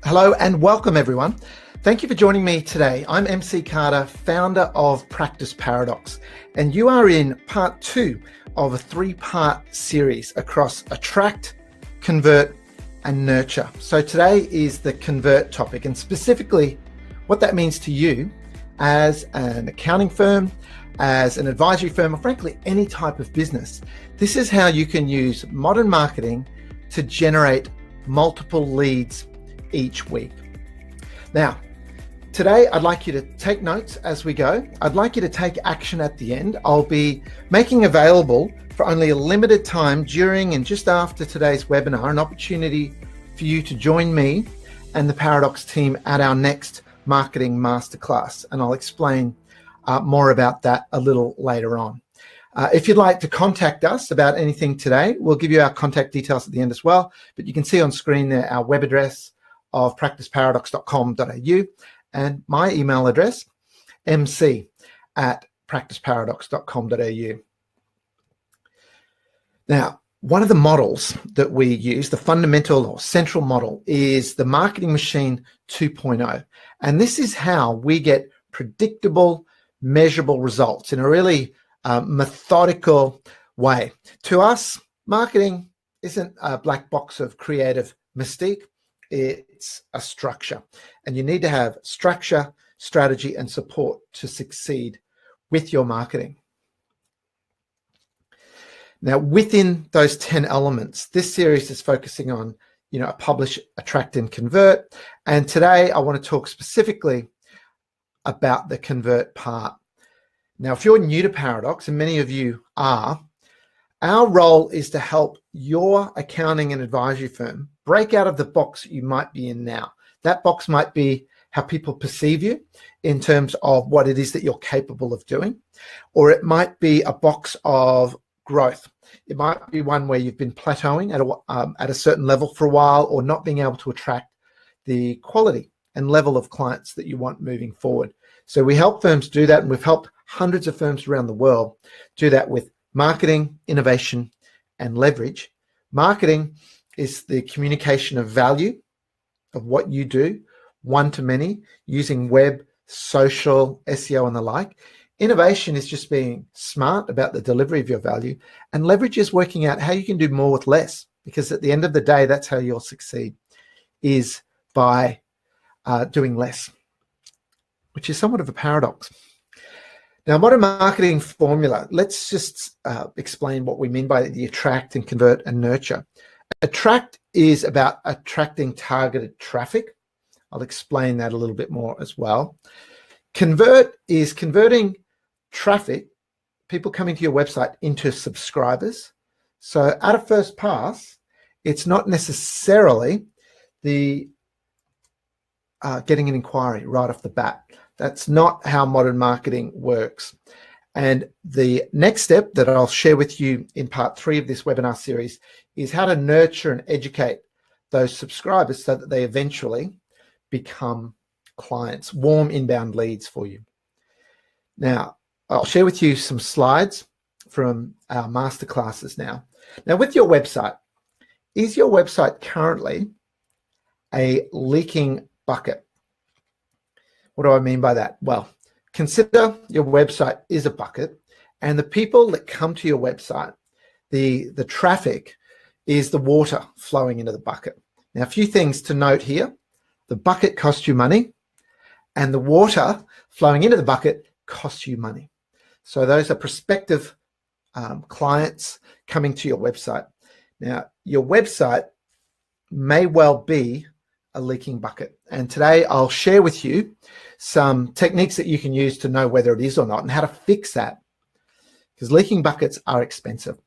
Hello and welcome everyone. Thank you for joining me today. I'm MC Carter, founder of Practice Paradox, and you are in part 2 of a 3-part series across attract, convert, and nurture. So today is the convert topic, and specifically what that means to you as an accounting firm, as an advisory firm, or frankly, any type of business. This is how you can use modern marketing to generate multiple leads each week. Now, today I'd like you to take notes as we go. I'd like you to take action at the end. I'll be making available for only a limited time during and just after today's webinar an opportunity for you to join me and the Paradox team at our next marketing masterclass, and I'll explain more about that a little later on. If you'd like to contact us about anything today, we'll give you our contact details at the end as well, but you can see on screen there our web address of practiceparadox.com.au and my email address, mc@practiceparadox.com.au. Now, one of the models that we use, the fundamental or central model, is the Marketing Machine 2.0. And this is how we get predictable, measurable results in a really methodical way. To us, marketing isn't a black box of creative mystique. It's a structure, and you need to have structure, strategy, and support to succeed with your marketing. Now, within those 10 elements, this series is focusing on, publish, attract, and convert. And today I want to talk specifically about the convert part. Now, if you're new to Paradox, and many of you are, our role is to help your accounting and advisory firm break out of the box you might be in now. That box might be how people perceive you in terms of what it is that you're capable of doing, or it might be a box of growth. It might be one where you've been plateauing at a certain level for a while, or not being able to attract the quality and level of clients that you want moving forward. So we help firms do that, and we've helped hundreds of firms around the world do that with marketing, innovation, and leverage. Marketing is the communication of value of what you do, one to many, using web, social, SEO, and the like. Innovation is just being smart about the delivery of your value, and leverage is working out how you can do more with less, because at the end of the day, that's how you'll succeed, is by doing less, which is somewhat of a paradox. Now, modern marketing formula, let's just explain what we mean by the attract and convert and nurture. Attract is about attracting targeted traffic. I'll explain that a little bit more as well. Convert is converting traffic, people coming to your website, into subscribers. So at a first pass, it's not necessarily the getting an inquiry right off the bat. That's not how modern marketing works. And the next step that I'll share with you in part 3 of this webinar series is how to nurture and educate those subscribers so that they eventually become clients, warm inbound leads for you. Now, I'll share with you some slides from our masterclasses now. Now, with your website, is your website currently a leaking bucket? What do I mean by that? Well, consider your website is a bucket, and the people that come to your website, the traffic is the water flowing into the bucket. Now, a few things to note here. The bucket costs you money, and the water flowing into the bucket costs you money. So those are prospective clients coming to your website. Now, your website may well be a leaking bucket. And today I'll share with you some techniques that you can use to know whether it is or not, and how to fix that, because leaking buckets are expensive.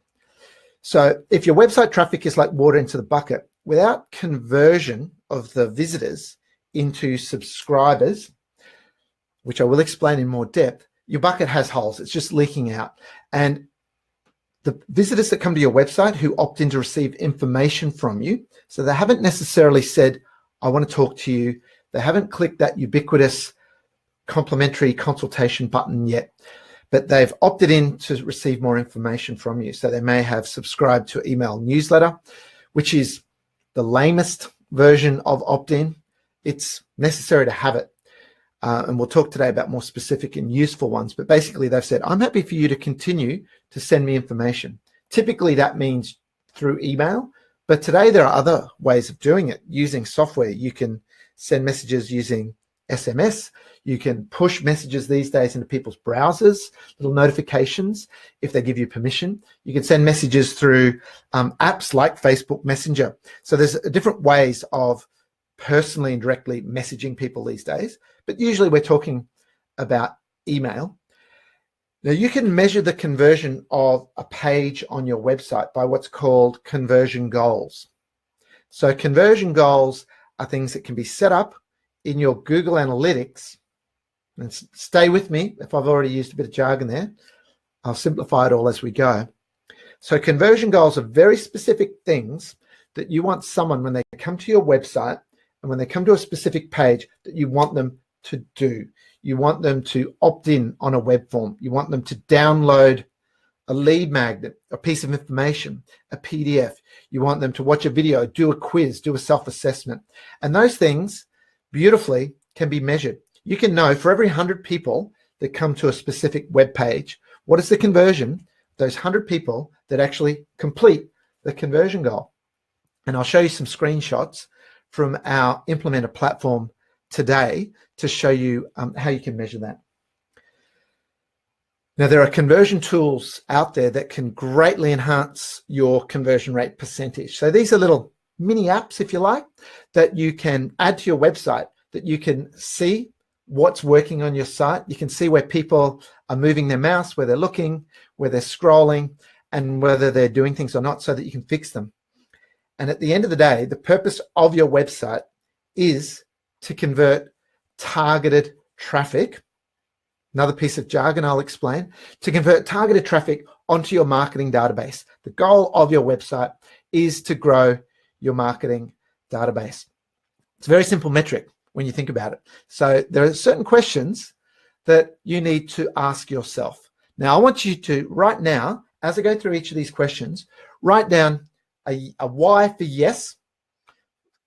So if your website traffic is like water into the bucket, without conversion of the visitors into subscribers, which I will explain in more depth, your bucket has holes. It's just leaking out. And the visitors that come to your website who opt in to receive information from you, so they haven't necessarily said, I want to talk to you. They haven't clicked that ubiquitous complimentary consultation button yet, but they've opted in to receive more information from you. So they may have subscribed to email newsletter, which is the lamest version of opt-in. it's necessary to have it. And we'll talk today about more specific and useful ones. But basically, they've said, I'm happy for you to continue to send me information. Typically, that means through email. But today, there are other ways of doing it using software. You can send messages using SMS. You can push messages these days into people's browsers, little notifications if they give you permission. You can send messages through apps like Facebook Messenger. So there's different ways of personally and directly messaging people these days, but usually we're talking about email. Now you can measure the conversion of a page on your website by what's called conversion goals. So conversion goals are things that can be set up in your Google Analytics. And stay with me if I've already used a bit of jargon there. I'll simplify it all as we go. So conversion goals are very specific things that you want someone, when they come to your website and when they come to a specific page, that you want them to do. You want them to opt in on a web form. You want them to download a lead magnet, a piece of information, a PDF. You want them to watch a video, do a quiz, do a self-assessment. And those things beautifully can be measured. You can know for every 100 people that come to a specific web page, what is the conversion, those 100 people that actually complete the conversion goal. And I'll show you some screenshots from our implementer platform today to show you how you can measure that. Now, there are conversion tools out there that can greatly enhance your conversion rate percentage. So these are little mini apps, if you like, that you can add to your website, that you can see what's working on your site. You can see where people are moving their mouse, where they're looking, where they're scrolling, and whether they're doing things or not, so that you can fix them. And at the end of the day, the purpose of your website is to convert targeted traffic. Another piece of jargon I'll explain, to convert targeted traffic onto your marketing database. The goal of your website is to grow your marketing database. It's a very simple metric when you think about it. So there are certain questions that you need to ask yourself. Now, I want you to, right now, as I go through each of these questions, write down a Y for yes,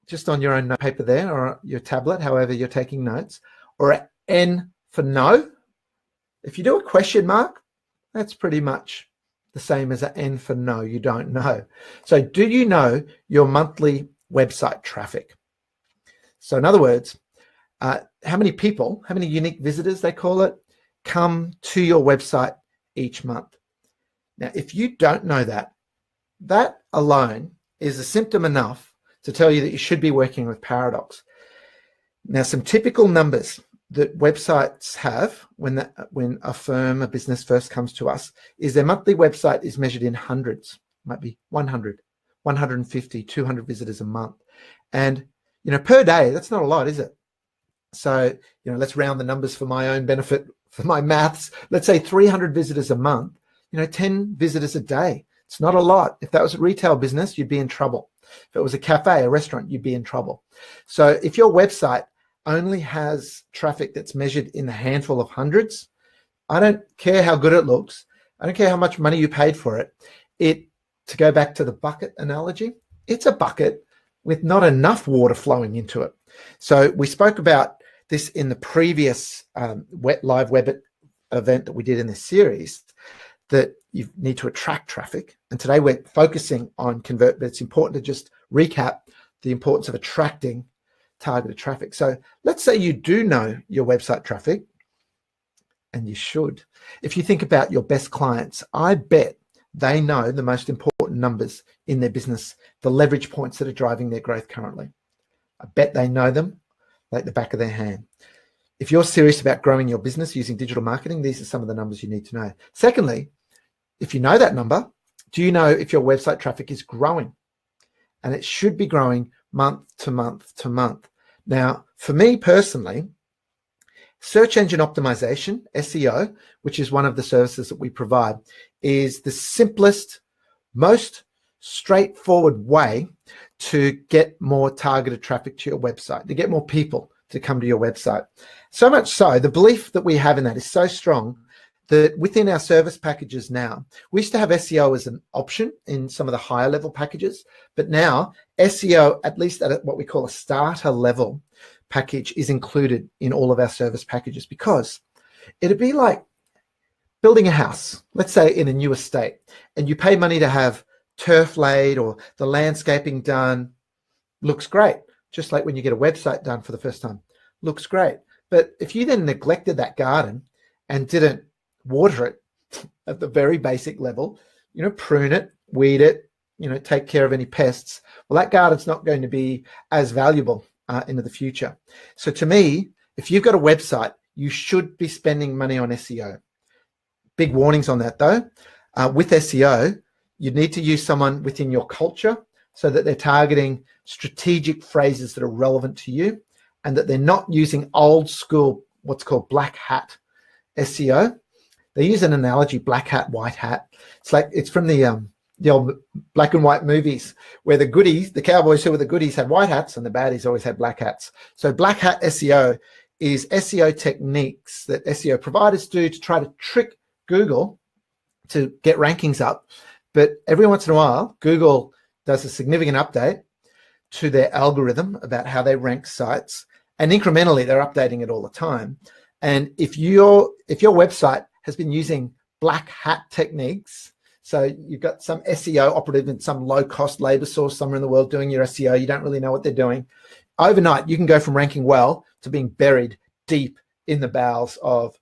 just on your own note paper there, or your tablet, however you're taking notes, or an N for no. If you do a question mark, that's pretty much the same as an N for no, you don't know. So do you know your monthly website traffic? So in other words, how many people, how many unique visitors they call it, come to your website each month? Now, if you don't know that, that alone is a symptom enough to tell you that you should be working with Paradox. Now, some typical numbers that websites have when a firm, a business first comes to us, is their monthly website is measured in hundreds, might be 100, 150, 200 visitors a month. And, per day, that's not a lot, is it? So, let's round the numbers for my own benefit, for my maths. Let's say 300 visitors a month, 10 visitors a day. It's not a lot. If that was a retail business, you'd be in trouble. If it was a cafe, a restaurant, you'd be in trouble. So if your website only has traffic that's measured in the handful of hundreds, I don't care how good it looks. I don't care how much money you paid for it. To go back to the bucket analogy, it's a bucket with not enough water flowing into it. So we spoke about this in the previous live web event that we did in this series, that you need to attract traffic. And today we're focusing on convert, but it's important to just recap the importance of attracting targeted traffic. So let's say you do know your website traffic, and you should. If you think about your best clients, I bet they know the most important numbers in their business, the leverage points that are driving their growth currently. I bet they know them like the back of their hand. If you're serious about growing your business using digital marketing, these are some of the numbers you need to know. Secondly, if you know that number, do you know if your website traffic is growing? And it should be growing month to month to month. Now, for me personally, search engine optimization, SEO, which is one of the services that we provide, is the simplest, most straightforward way to get more targeted traffic to your website, to get more people to come to your website. So much so, the belief that we have in that is so strong that within our service packages now, we used to have SEO as an option in some of the higher level packages, but now SEO, at least at what we call a starter level, package is included in all of our service packages, because it'd be like building a house, let's say in a new estate, and you pay money to have turf laid or the landscaping done. Looks great, just like when you get a website done for the first time. Looks great. But if you then neglected that garden and didn't water it at the very basic level, prune it, weed it, take care of any pests, well, that garden's not going to be as valuable into the future. So to me, if you've got a website, you should be spending money on SEO. Big warnings on that though. With SEO, you need to use someone within your culture so that they're targeting strategic phrases that are relevant to you, and that they're not using old school, what's called black hat SEO. They use an analogy, black hat, white hat. It's from the old black and white movies where the goodies, the cowboys who were the goodies, had white hats and the baddies always had black hats. So black hat SEO is SEO techniques that SEO providers do to try to trick Google to get rankings up. But every once in a while, Google does a significant update to their algorithm about how they rank sites, and incrementally they're updating it all the time. And if your website has been using black hat techniques, so you've got some SEO operative in some low-cost labor source somewhere in the world doing your SEO, you don't really know what they're doing, overnight you can go from ranking well to being buried deep in the bowels of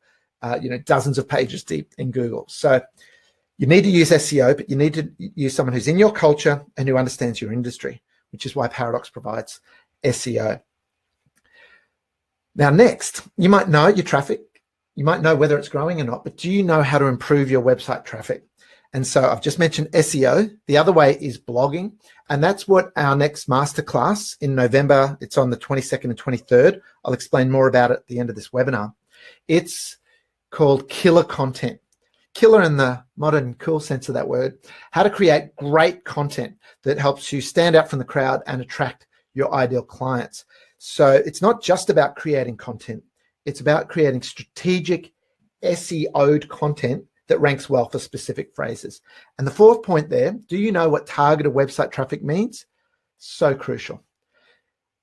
dozens of pages deep in Google. So you need to use SEO, but you need to use someone who's in your culture and who understands your industry, which is why Paradox provides SEO. Now, next, you might know your traffic. You might know whether it's growing or not, but do you know how to improve your website traffic? And so I've just mentioned SEO. The other way is blogging. And that's what our next masterclass in November, it's on the 22nd and 23rd. I'll explain more about it at the end of this webinar. It's called Killer Content. Killer in the modern cool sense of that word. How to create great content that helps you stand out from the crowd and attract your ideal clients. So it's not just about creating content. It's about creating strategic SEO'd content that ranks well for specific phrases. And the fourth point there, do you know what targeted website traffic means? So crucial.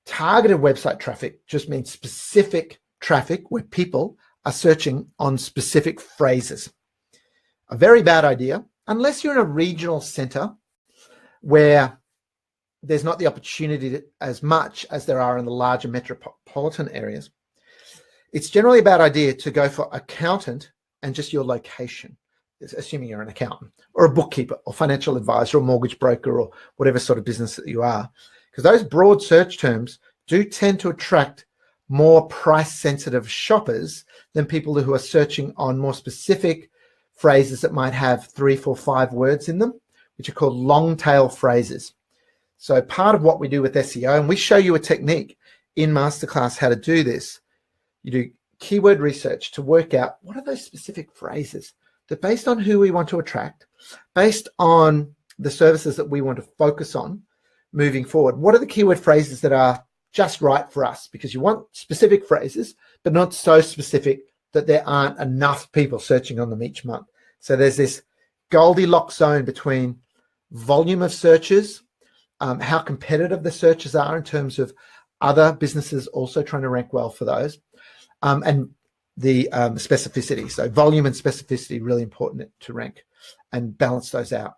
Targeted website traffic just means specific traffic where people are searching on specific phrases. A very bad idea, unless you're in a regional center where there's not the opportunity as much as there are in the larger metropolitan areas. It's generally a bad idea to go for accountant and just your location, assuming you're an accountant or a bookkeeper or financial advisor or mortgage broker or whatever sort of business that you are, because those broad search terms do tend to attract more price-sensitive shoppers than people who are searching on more specific phrases that might have 3, 4, 5 words in them, which are called long tail phrases. So part of what we do with SEO, and we show you a technique in Masterclass how to do this, you do keyword research to work out what are those specific phrases that, based on who we want to attract, based on the services that we want to focus on moving forward, what are the keyword phrases that are just right for us? Because you want specific phrases, but not so specific that there aren't enough people searching on them each month. So there's this Goldilocks zone between volume of searches, how competitive the searches are in terms of other businesses also trying to rank well for those, and the specificity. So volume and specificity, really important to rank and balance those out.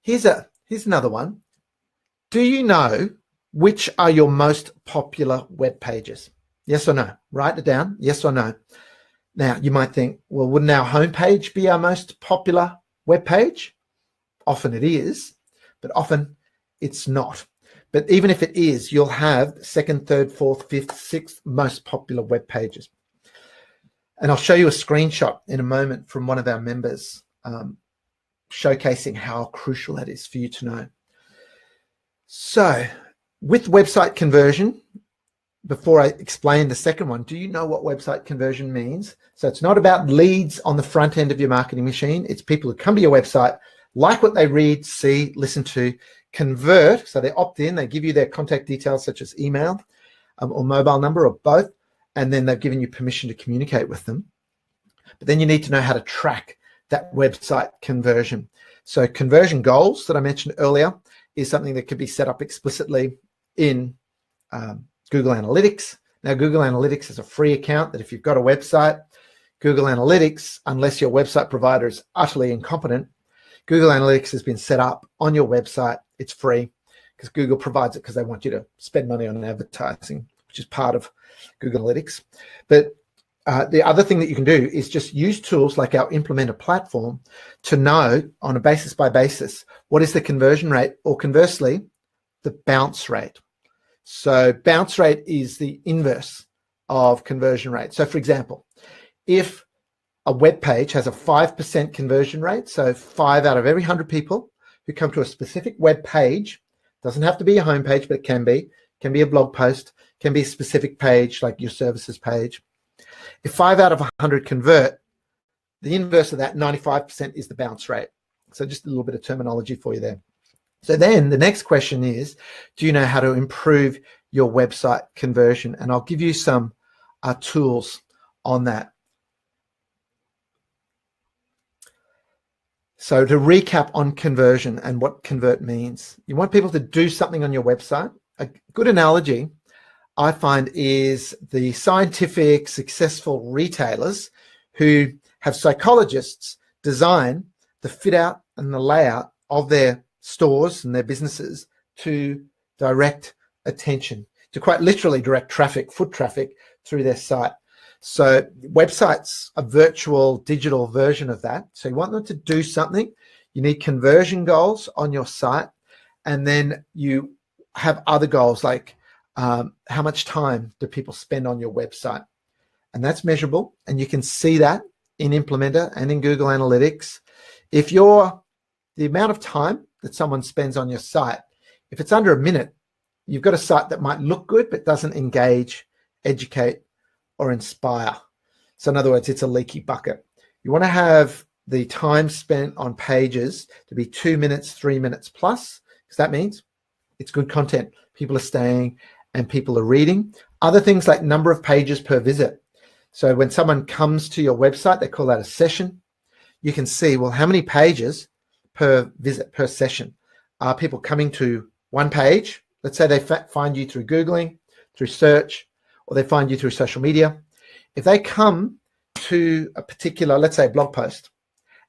Here's another one. Do you know which are your most popular web pages? Yes or no? Write it down, yes or no. Now, you might think, well, wouldn't our homepage be our most popular web page? Often it is, but often it's not. But even if it is, you'll have second, third, fourth, fifth, sixth most popular web pages. And I'll show you a screenshot in a moment from one of our members showcasing how crucial that is for you to know. So with website conversion, before I explain the second one, do you know what website conversion means? So it's not about leads on the front end of your marketing machine. It's people who come to your website, like what they read, see, listen to, convert. So they opt in, they give you their contact details such as email or mobile number or both, and then they've given you permission to communicate with them. But then you need to know how to track that website conversion. So conversion goals that I mentioned earlier is something that could be set up explicitly in Google Analytics. Now, Google Analytics is a free account that if you've got a website, Google Analytics, unless your website provider is utterly incompetent, Google Analytics has been set up on your website. It's free because Google provides it because they want you to spend money on advertising, which is part of Google Analytics. But the other thing that you can do is just use tools like our Implementer platform to know on a basis by basis what is the conversion rate, or conversely, the bounce rate. So bounce rate is the inverse of conversion rate. So for example, if a web page has a 5% conversion rate, so 5 out of every 100 people who come to a specific web page, doesn't have to be a home page, but it can be a blog post, can be a specific page like your services page. If 5 out of 100 convert, the inverse of that, 95%, is the bounce rate. So just a little bit of terminology for you there. So then the next question is, do you know how to improve your website conversion? And I'll give you some tools on that. So to recap on conversion and what convert means, you want people to do something on your website. A good analogy I find is the scientific, successful retailers who have psychologists design the fit out and the layout of their stores and their businesses to direct attention, to quite literally direct traffic, foot traffic through their site. So websites, a virtual digital version of that. So you want them to do something. You need conversion goals on your site. And then you have other goals like how much time do people spend on your website? And that's measurable. And you can see that in Implementer and in Google Analytics. If the amount of time that someone spends on your site, if it's under a minute, you've got a site that might look good, but doesn't engage, educate, or inspire. So in other words, it's a leaky bucket. You want to have the time spent on pages to be 2 minutes, 3 minutes plus, because that means it's good content. People are staying and people are reading. Other things like number of pages per visit. So when someone comes to your website, they call that a session. You can see, well, how many pages per visit, per session? Are people coming to one page? Let's say they find you through Googling, through search, or they find you through social media. If they come to a particular, let's say, blog post,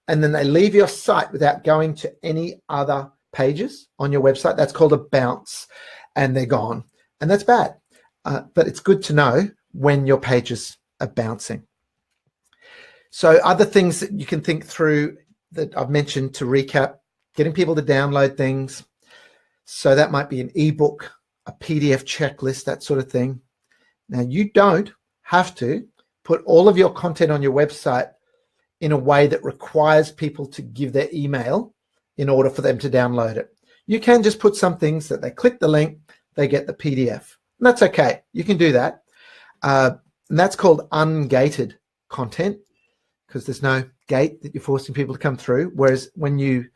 and then they leave your site without going to any other pages on your website, that's called a bounce, and they're gone. And that's bad. But it's good to know when your pages are bouncing. So other things that you can think through that I've mentioned to recap, getting people to download things. So that might be an ebook, a PDF checklist, that sort of thing. Now, you don't have to put all of your content on your website in a way that requires people to give their email in order for them to download it. You can just put some things that they click the link, they get the PDF. And that's okay. You can do that. And that's called ungated content, because there's no gate that you're forcing people to come through. Whereas when you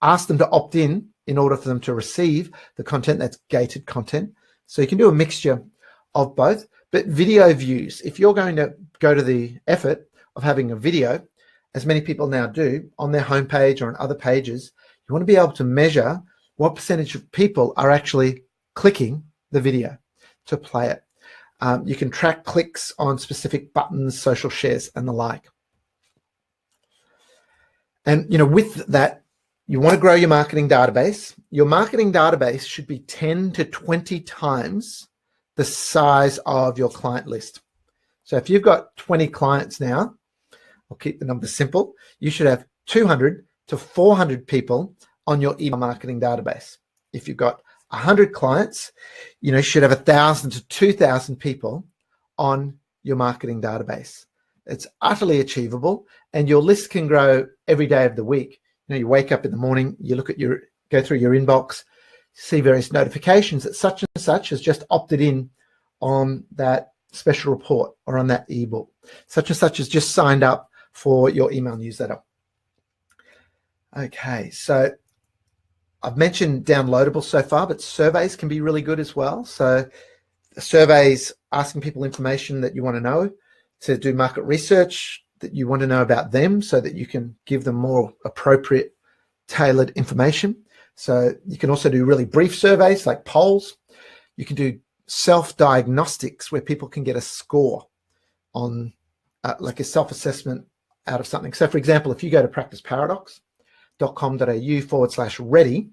ask them to opt in order for them to receive the content, that's gated content. So you can do a mixture of both. But video views, if you're going to go to the effort of having a video, as many people now do on their homepage or on other pages, you want to be able to measure what percentage of people are actually clicking the video to play it. You can track clicks on specific buttons, social shares, and the like. And with that, you want to grow your marketing database. Your marketing database should be 10 to 20 times the size of your client list. So if you've got 20 clients now, I'll keep the numbers simple, you should have 200 to 400 people on your email marketing database. If you've got 100 clients, you should have 1,000 to 2,000 people on your marketing database. It's utterly achievable, and your list can grow every day of the week. You wake up in the morning, you go through your inbox, see various notifications that such and such has just opted in on that special report or on that ebook. Such and such has just signed up for your email newsletter. Okay, so I've mentioned downloadable so far, but surveys can be really good as well. So surveys asking people information that you want to know, to do market research that you want to know about them so that you can give them more appropriate, tailored information. So you can also do really brief surveys like polls. You can do self-diagnostics where people can get a score on like a self-assessment out of something. So for example, if you go to practiceparadox.com.au/ready,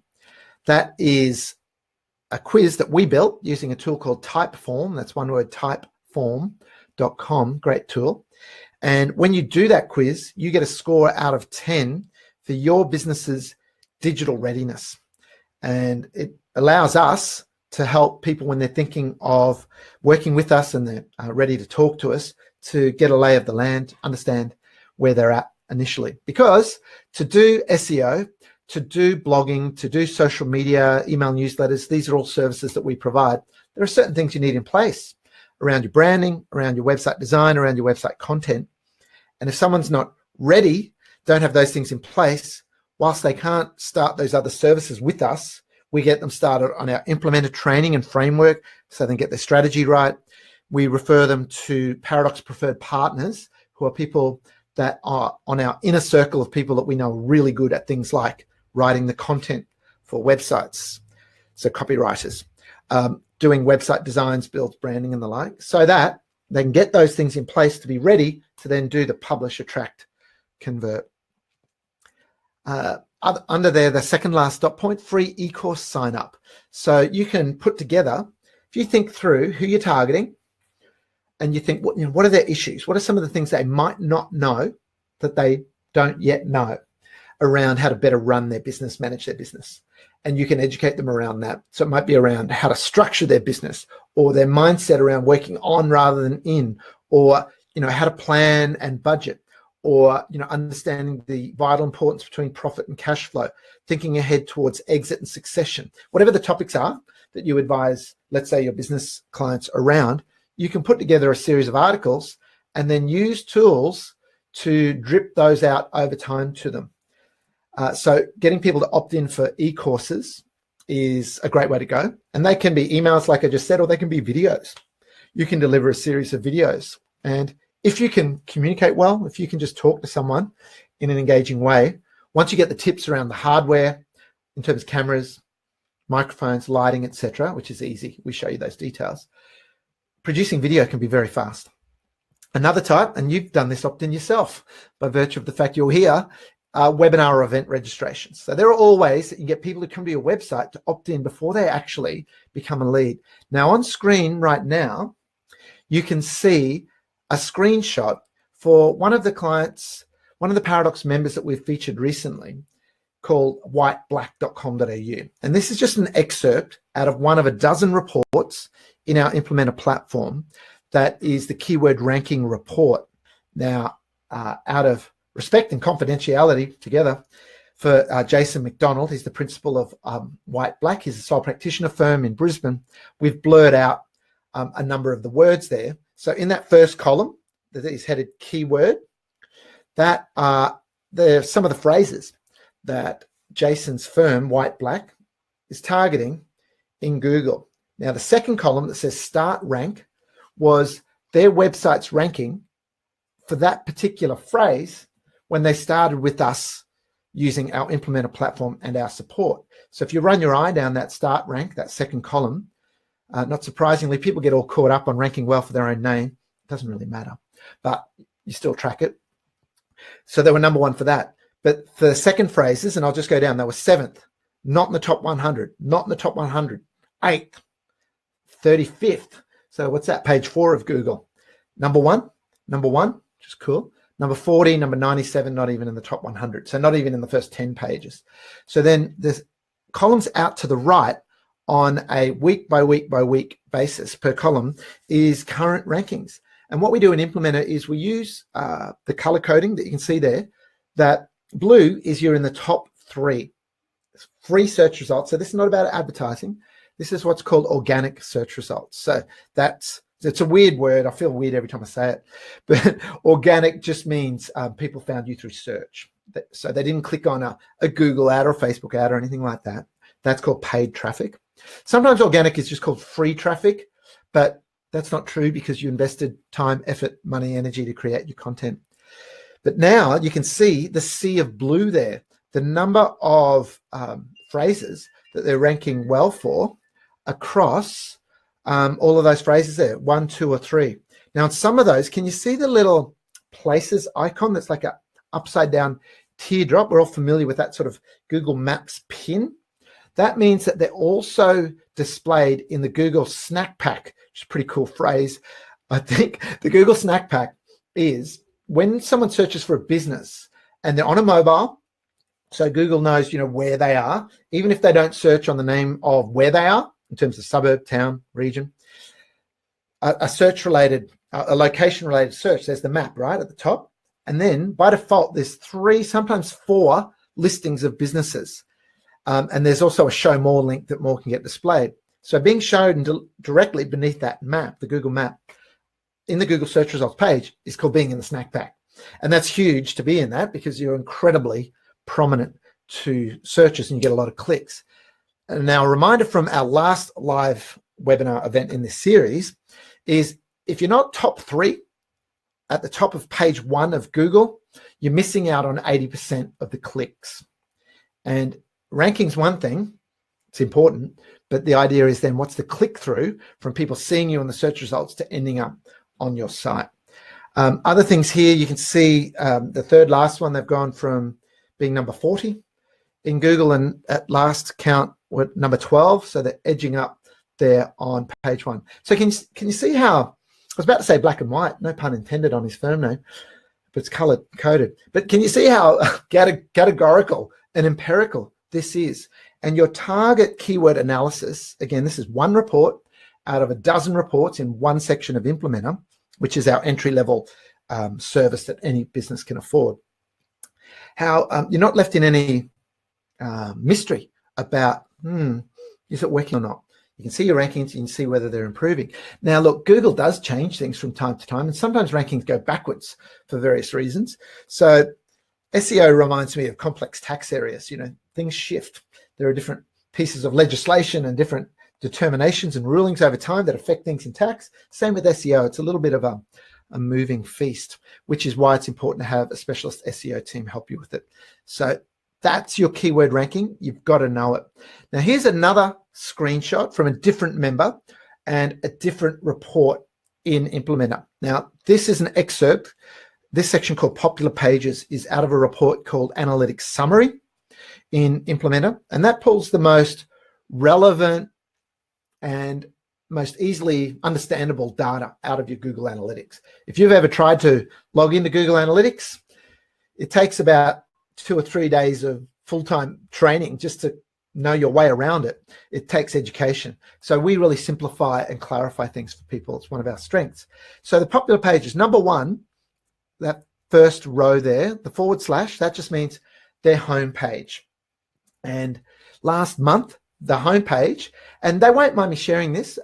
that is a quiz that we built using a tool called Typeform. That's one word, typeform.com, great tool. And when you do that quiz, you get a score out of 10 for your business's digital readiness. And it allows us to help people when they're thinking of working with us and they're ready to talk to us, to get a lay of the land, understand where they're at initially. Because to do SEO, to do blogging, to do social media, email newsletters, these are all services that we provide. There are certain things you need in place around your branding, around your website design, around your website content. And if someone's not ready, don't have those things in place, whilst they can't start those other services with us, we get them started on our implemented training and framework so they can get their strategy right. We refer them to Paradox preferred partners, who are people that are on our inner circle of people that we know are really good at things like writing the content for websites, so copywriters, doing website designs, builds, branding, and the like, so that they can get those things in place to be ready to then do the publish, attract, convert. Under there, the second last dot point, free e-course sign up. So you can put together, if you think through who you're targeting and you think, what are their issues? What are some of the things they might not know that they don't yet know around how to better run their business, manage their business? And you can educate them around that. So it might be around how to structure their business, or their mindset around working on rather than in, or how to plan and budget, or understanding the vital importance between profit and cash flow, thinking ahead towards exit and succession. Whatever the topics are that you advise, let's say, your business clients around, you can put together a series of articles and then use tools to drip those out over time to them. So getting people to opt in for e-courses is a great way to go. And they can be emails, like I just said, or they can be videos. You can deliver a series of videos. And if you can communicate well, if you can just talk to someone in an engaging way, once you get the tips around the hardware in terms of cameras, microphones, lighting, etc., which is easy, we show you those details, producing video can be very fast. Another type, and you've done this opt-in yourself by virtue of the fact you're here, webinar or event registrations. So there are all ways that you get people to come to your website to opt in before they actually become a lead. Now on screen right now, you can see a screenshot for one of the clients, one of the Paradox members that we've featured recently, called whiteblack.com.au. And this is just an excerpt out of one of a dozen reports in our implementer platform that is the keyword ranking report. Now, out of respect and confidentiality together for Jason McDonald, he's the principal of White Black, he's a sole practitioner firm in Brisbane, we've blurred out a number of the words there. So in that first column that is headed keyword, that are some of the phrases that Jason's firm, White Black, is targeting in Google. Now the second column that says start rank was their website's ranking for that particular phrase when they started with us using our implementer platform and our support. So if you run your eye down that start rank, that second column, not surprisingly, people get all caught up on ranking well for their own name. It doesn't really matter, but you still track it. So they were number one for that. But for the second phrases, and I'll just go down, they were 7th, not in the top 100, not in the top 100, 8th, 35th. So what's that? Page 4 of Google. Number one, which is cool. Number 40, number 97, not even in the top 100. So not even in the first 10 pages. So then the columns out to the right on a week by week by week basis per column is current rankings. And what we do in Implementer is we use the color coding that you can see there. That blue is you're in the top 3. It's free search results. So this is not about advertising. This is what's called organic search results. So it's a weird word. I feel weird every time I say it. But organic just means people found you through search. So they didn't click on a Google ad or a Facebook ad or anything like that. That's called paid traffic. Sometimes organic is just called free traffic, but that's not true because you invested time, effort, money, energy to create your content. But now you can see the sea of blue there, the number of phrases that they're ranking well for across all of those phrases there, 1, 2, or 3. Now, in some of those, can you see the little places icon that's like a upside down teardrop? We're all familiar with that sort of Google Maps pin. That means that they're also displayed in the Google Snack Pack, which is a pretty cool phrase. I think the Google Snack Pack is when someone searches for a business and they're on a mobile, so Google knows, where they are, even if they don't search on the name of where they are in terms of suburb, town, region. A search-related, a location-related search, there's the map right at the top. And then by default, there's 3, sometimes 4 listings of businesses. And there's also a show more link that more can get displayed. So being shown directly beneath that map, the Google map, in the Google search results page is called being in the snack pack. And that's huge to be in that because you're incredibly prominent to searches and you get a lot of clicks. And now a reminder from our last live webinar event in this series is if you're not top 3 at the top of page 1 of Google, you're missing out on 80% of the clicks. And ranking's one thing, it's important, but the idea is then what's the click-through from people seeing you in the search results to ending up on your site. Other things here, you can see the third last one, they've gone from being number 40 in Google and at last count were number 12, so they're edging up there on page 1. So can you see how, I was about to say black and white, no pun intended on his firm name, but it's color coded. But can you see how categorical and empirical this is? And your target keyword analysis, again, this is one report out of a dozen reports in one section of Implementer, which is our entry-level service that any business can afford. How you're not left in any mystery about, is it working or not? You can see your rankings, you can see whether they're improving. Now, look, Google does change things from time to time, and sometimes rankings go backwards for various reasons. So SEO reminds me of complex tax areas. Things shift. There are different pieces of legislation and different determinations and rulings over time that affect things in tax. Same with SEO. It's a little bit of a moving feast, which is why it's important to have a specialist SEO team help you with it. So that's your keyword ranking. You've got to know it. Now, here's another screenshot from a different member and a different report in Implementer. Now, this is an excerpt. This section called Popular Pages is out of a report called Analytics Summary in Implementer, and that pulls the most relevant and most easily understandable data out of your Google Analytics. If you've ever tried to log into Google Analytics, it takes about 2 or 3 days of full-time training just to know your way around it. It takes education. So we really simplify and clarify things for people. It's one of our strengths. So the popular pages, number 1, that first row there, the /, that just means their homepage. And last month, the homepage, and they won't mind me sharing this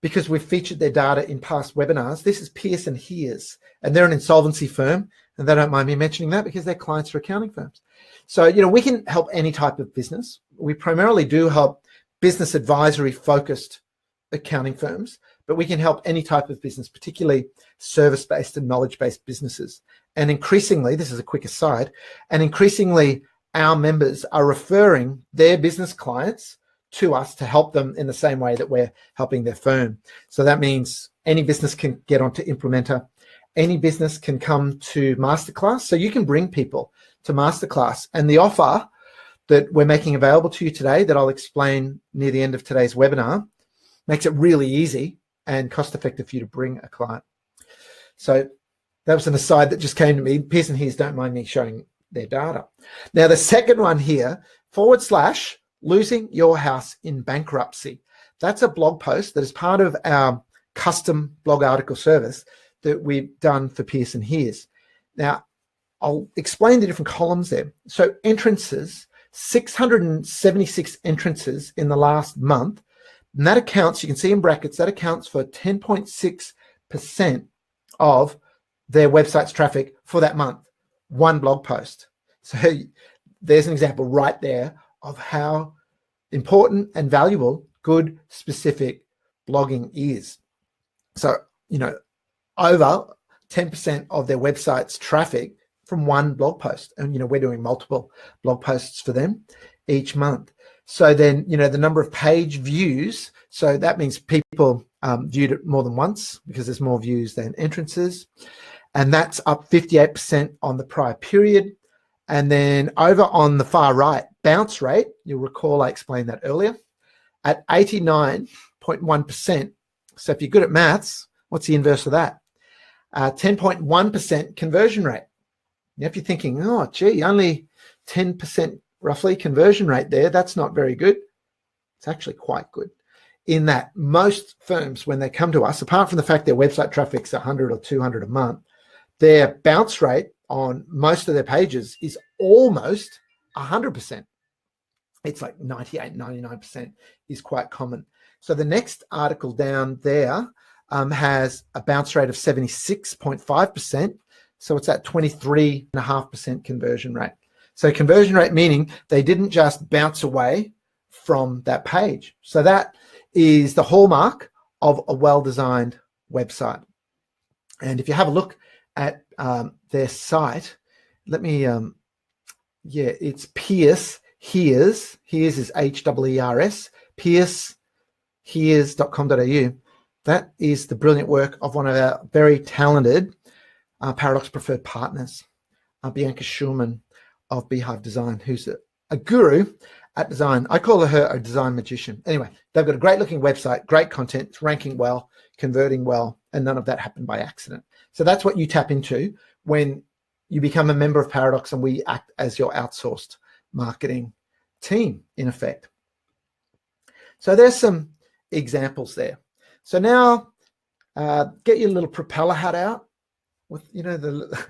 because we've featured their data in past webinars. This is Pearson Hears, and they're an insolvency firm, and they don't mind me mentioning that because their clients are accounting firms. So, we can help any type of business. We primarily do help business advisory focused accounting firms, but we can help any type of business, particularly service-based and knowledge-based businesses. And increasingly, this is a quick aside, and increasingly our members are referring their business clients to us to help them in the same way that we're helping their firm. So that means any business can get onto Implementer. Any business can come to Masterclass. So you can bring people to Masterclass. And the offer that we're making available to you today that I'll explain near the end of today's webinar makes it really easy and cost-effective for you to bring a client. So that was an aside that just came to me. Pearson Hears don't mind me showing their data. Now, the second one here, / losing your house in bankruptcy. That's a blog post that is part of our custom blog article service that we've done for Pearson Hears. Now, I'll explain the different columns there. So entrances, 676 entrances in the last month. And that accounts, you can see in brackets, that accounts for 10.6% of their website's traffic for that month. One blog post. So there's an example right there of how important and valuable good specific blogging is. So, over 10% of their website's traffic from one blog post. And, we're doing multiple blog posts for them each month. So then, the number of page views, so that means people viewed it more than once because there's more views than entrances. And that's up 58% on the prior period. And then over on the far right, bounce rate, you'll recall I explained that earlier, at 89.1%. So if you're good at maths, what's the inverse of that? 10.1% conversion rate. Now, if you're thinking, oh, gee, only 10% roughly conversion rate there, that's not very good. It's actually quite good. In that most firms, when they come to us, apart from the fact their website traffic's 100 or 200 a month, their bounce rate on most of their pages is almost 100%. It's like 98, 99% is quite common. So the next article down there has a bounce rate of 76.5%. So it's at 23.5% conversion rate. So conversion rate meaning they didn't just bounce away from that page. So that is the hallmark of a well-designed website. And if you have a look at their site, let me, it's Pierce Hears. Hears is H-E-E-R-S. Pierce Hears.com.au. That is the brilliant work of one of our very talented Paradox preferred partners, Bianca Schulman of Beehive Design, who's a guru at design. I call her a design magician. Anyway, they've got a great looking website, great content, it's ranking well, converting well, and none of that happened by accident. So that's what you tap into when you become a member of Paradox and we act as your outsourced marketing team, in effect. So there's some examples there. So now get your little propeller hat out with, the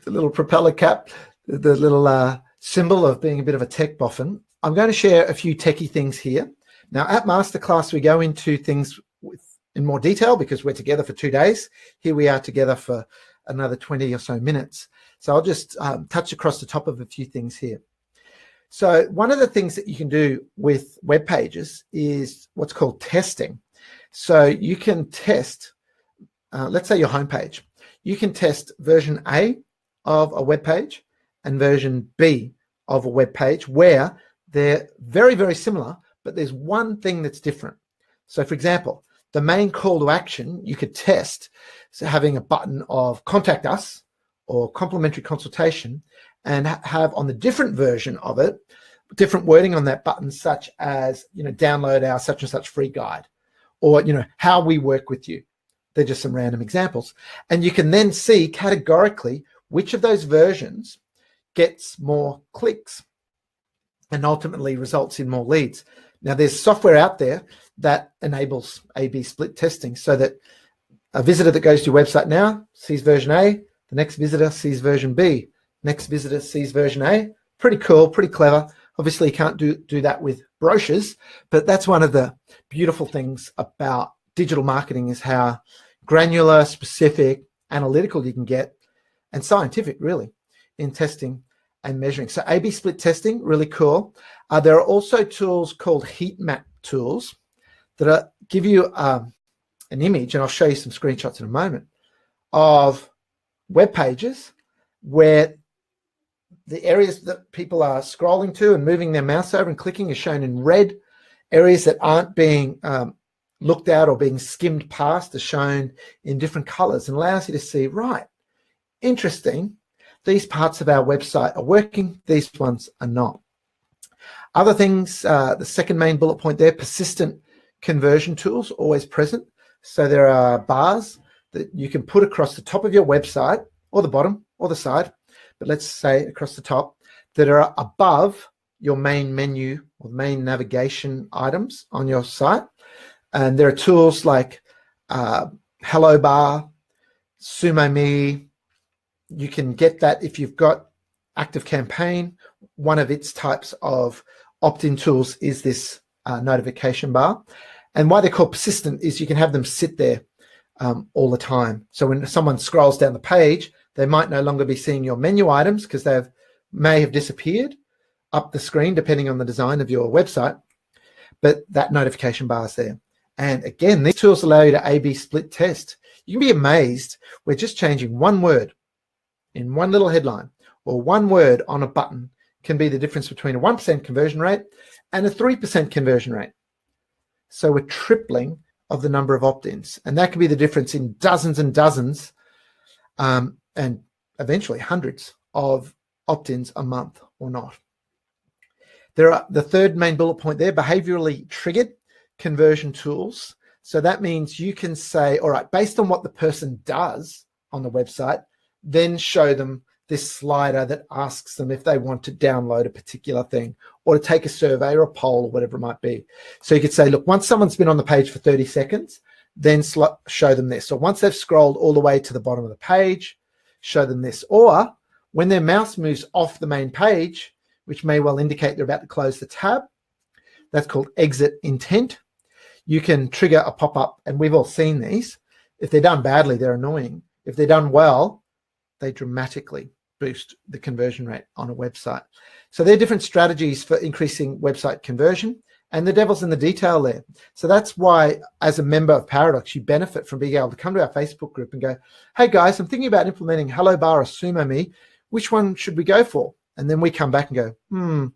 little propeller cap, the little symbol of being a bit of a tech boffin. I'm going to share a few techie things here. Now at Masterclass, we go into things in more detail because we're together for 2 days. Here we are together for another 20 or so minutes. So I'll just touch across the top of a few things here. So one of the things that you can do with web pages is what's called testing. So you can test, let's say your homepage. You can test version A of a web page and version B of a web page where they're very, very similar, but there's one thing that's different. So for example, the main call to action you could test, so having a button of contact us or complimentary consultation, and have on the different version of it, different wording on that button, such as, download our such and such free guide, or, how we work with you. They're just some random examples. And you can then see categorically which of those versions gets more clicks and ultimately results in more leads. Now, there's software out there that enables A/B split testing so that a visitor that goes to your website now sees version A, the next visitor sees version B, next visitor sees version A. Pretty cool, pretty clever. Obviously, you can't do that with brochures, but that's one of the beautiful things about digital marketing is how granular, specific, analytical you can get, and scientific, really, in testing and measuring. So A/B split testing, really cool. There are also tools called heat map tools that give you an image, and I'll show you some screenshots in a moment, of web pages where the areas that people are scrolling to and moving their mouse over and clicking is shown in red. Areas that aren't being looked at or being skimmed past are shown in different colors, and allows you to see, right, interesting, these parts of our website are working, these ones are not. Other things, the second main bullet point there, persistent conversion tools, always present. So there are bars that you can put across the top of your website, or the bottom, or the side, but let's say across the top, that are above your main menu or main navigation items on your site. And there are tools like Hello Bar, Sumo Me. You can get that if you've got Active Campaign. One of its types of opt-in tools is this notification bar. And why they're called persistent is you can have them sit there all the time. So when someone scrolls down the page, they might no longer be seeing your menu items because they may have disappeared up the screen, depending on the design of your website, but that notification bar is there. And again, these tools allow you to A/B split test. You can be amazed. We're just changing one word in one little headline, or one word on a button can be the difference between a 1% conversion rate and a 3% conversion rate. So we're tripling of the number of opt-ins, and that can be the difference in dozens and dozens and eventually hundreds of opt-ins a month or not. There are the third main bullet point there, behaviorally triggered conversion tools. So that means you can say, all right, based on what the person does on the website, then show them this slider that asks them if they want to download a particular thing or to take a survey or a poll or whatever it might be. So you could say, look, once someone's been on the page for 30 seconds, then show them this. So once they've scrolled all the way to the bottom of the page, show them this. Or when their mouse moves off the main page, which may well indicate they're about to close the tab, that's called exit intent. You can trigger a pop-up, and we've all seen these. If they're done badly, they're annoying. If they're done well, they dramatically boost the conversion rate on a website. So there are different strategies for increasing website conversion, and the devil's in the detail there. So that's why, as a member of Paradox, you benefit from being able to come to our Facebook group and go, hey guys, I'm thinking about implementing Hello Bar or Sumo Me. Which one should we go for? And then we come back and go,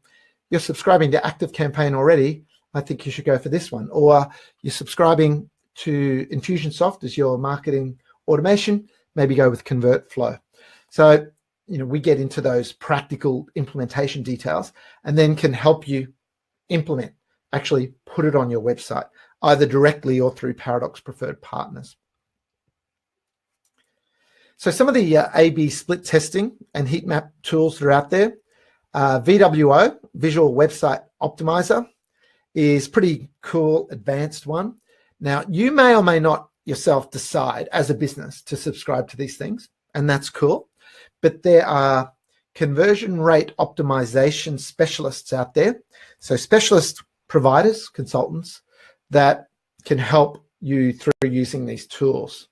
you're subscribing to ActiveCampaign already. I think you should go for this one. Or you're subscribing to Infusionsoft as your marketing automation, maybe go with ConvertFlow. So, we get into those practical implementation details and then can help you implement, actually put it on your website, either directly or through Paradox preferred partners. So some of the A/B split testing and heat map tools that are out there, VWO, Visual Website Optimizer, is pretty cool, advanced one. Now, you may or may not yourself decide as a business to subscribe to these things, and that's cool. But there are conversion rate optimization specialists out there. So specialist providers, consultants, that can help you through using these tools.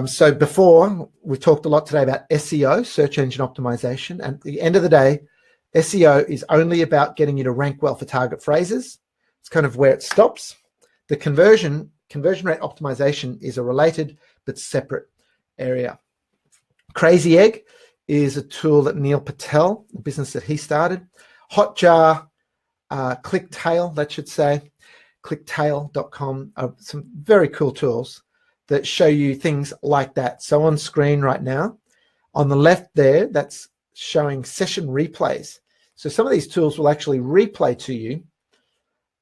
So before, we talked a lot today about SEO, search engine optimization. And at the end of the day, SEO is only about getting you to rank well for target phrases. It's kind of where it stops. The conversion rate optimization is a related but separate area. Crazy Egg is a tool that Neil Patel, the business that he started. Hotjar, ClickTail, that should say, clicktail.com, are some very cool tools that show you things like that. So on screen right now, on the left there, that's showing session replays. So some of these tools will actually replay to you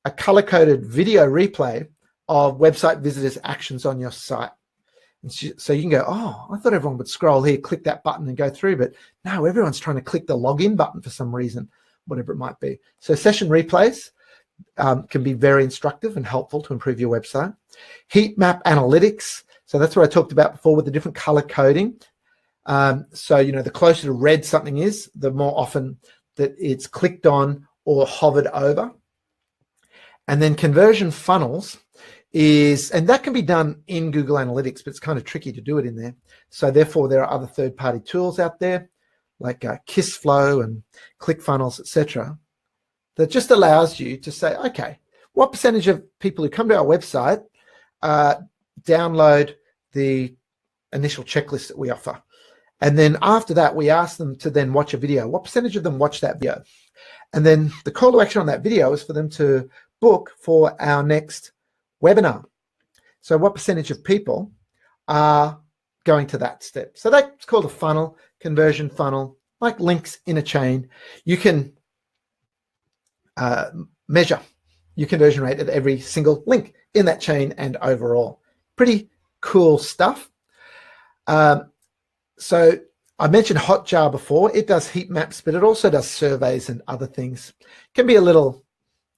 a color-coded video replay of website visitors' actions on your site. And so you can go, oh, I thought everyone would scroll here, click that button and go through, but no, everyone's trying to click the login button for some reason, whatever it might be. So session replays can be very instructive and helpful to improve your website. Heat map analytics. So that's what I talked about before with the different color coding. So, the closer to red something is, the more often that it's clicked on or hovered over. And then conversion funnels and that can be done in Google Analytics, but it's kind of tricky to do it in there. So therefore, there are other third-party tools out there like KissFlow and ClickFunnels, etc., that just allows you to say, okay, what percentage of people who come to our website download the initial checklist that we offer? And then after that, we ask them to then watch a video. What percentage of them watch that video? And then the call to action on that video is for them to book for our next webinar. So what percentage of people are going to that step? So that's called a funnel, conversion funnel, like links in a chain. You can measure your conversion rate at every single link in that chain and overall. Pretty cool stuff. So I mentioned Hotjar before. It does heat maps, but it also does surveys and other things. It can be a little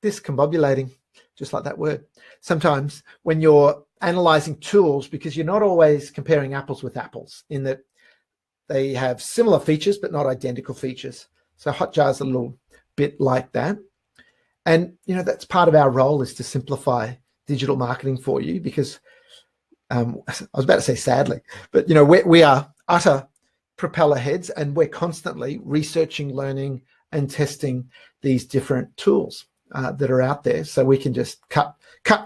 discombobulating, just like that word, sometimes when you're analyzing tools, because you're not always comparing apples with apples in that they have similar features but not identical features. So Hotjar is a little bit like that. And, that's part of our role, is to simplify digital marketing for you, because I was about to say sadly, but, we are utter propeller heads, and we're constantly researching, learning, and testing these different tools that are out there. So we can just cut